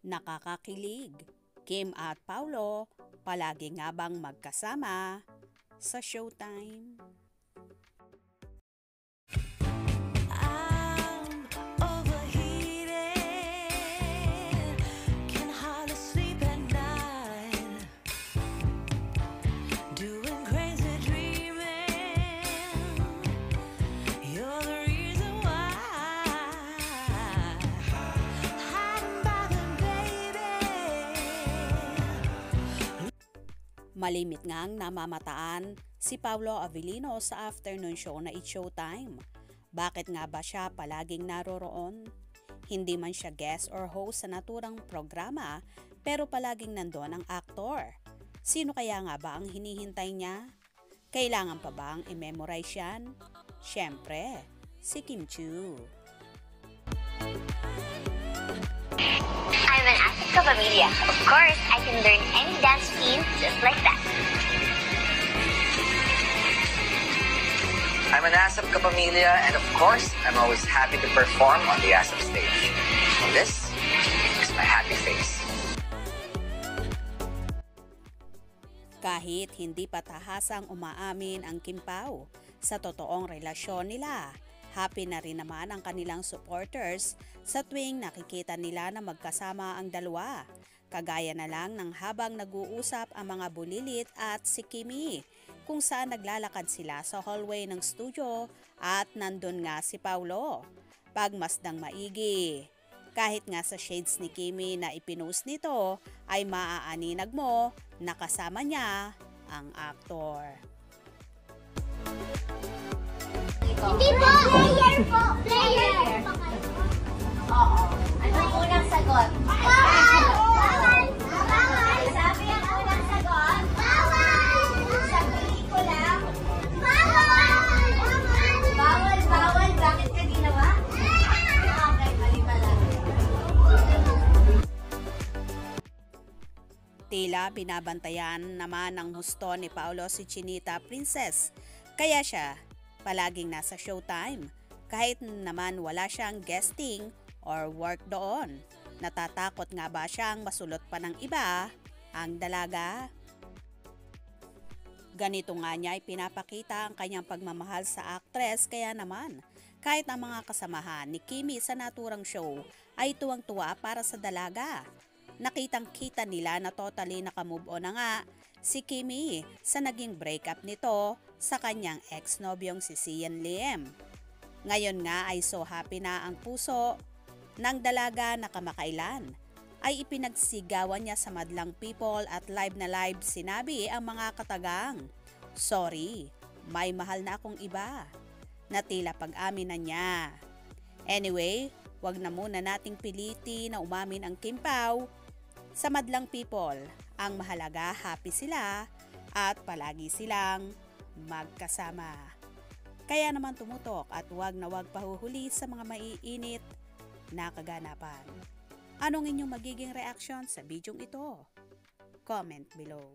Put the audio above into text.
Nakakakilig. Kim at Paulo, palagi nga bang magkasama sa Showtime? Malimit ngang namamataan si Paulo Avellino sa afternoon show na It's Showtime. Bakit nga ba siya palaging naroroon? Hindi man siya guest or host sa naturang programa, pero palaging nandun ang aktor. Sino kaya nga ba ang hinihintay niya? Kailangan pa bang i-memorize yan? Siyempre, si Kim Chiu. I'm an Asset Kapamilya. Of course, I can learn any dance routine just like that. I'm an ASAP Kapamilya, and of course, I'm always happy to perform on the ASAP stage. And this is my happy face. Kahit hindi patahasang umaamin ang Kim Pao sa totoong relasyon nila, happy na rin naman ang kanilang supporters sa tuwing nakikita nila na magkasama ang dalawa. Kagaya na lang ng habang nag-uusap ang mga bulilit at si Kimi, kung saan naglalakad sila sa hallway ng studio at nandun nga si Paulo. Pagmasdang maigi. Kahit nga sa shades ni Kimi na ipinost nito ay maaaninag mo na kasama niya ang aktor. Hindi po! Player po! Player! Oo. Anong unang sagot? Bawal! Bawal! Bawal! Sabi ang unang sagot? Bawal! Sa pelikula? Bawal! Bawal! Bawal! Bawal! Bakit ka ginawa? Okay, mali pala. Tila binabantayan naman ng husto ni Paulo si Chinita Princess. Kaya siya palaging nasa Showtime. Kahit naman wala siyang guesting or work doon. Natatakot nga ba siyang masulot pa ng iba ang dalaga? Ganito nga niya ipinapakita ang kanyang pagmamahal sa actress, kaya naman kahit ang mga kasamahan ni Kimi sa naturang show ay tuwang-tuwa para sa dalaga. Nakitang-kita nila na totally nakamove on na nga si Kimi sa naging breakup nito sa kanyang ex-nobyong si Sian Lim. Ngayon nga ay so happy na ang puso ng dalaga na kamakailan ay ipinagsigawan niya sa madlang people at live na live sinabi ang mga katagang, "Sorry, may mahal na akong iba," na tila pag-amin na niya. Anyway, wag na muna nating piliti na umamin ang Kim Pao sa madlang people. Ang mahalaga, happy sila at palagi silang magkasama. Kaya naman tumutok at wag na wag pahuhuli sa mga maiinit na kaganapan. Anong inyong magiging reaction sa bidyong ito? Comment below.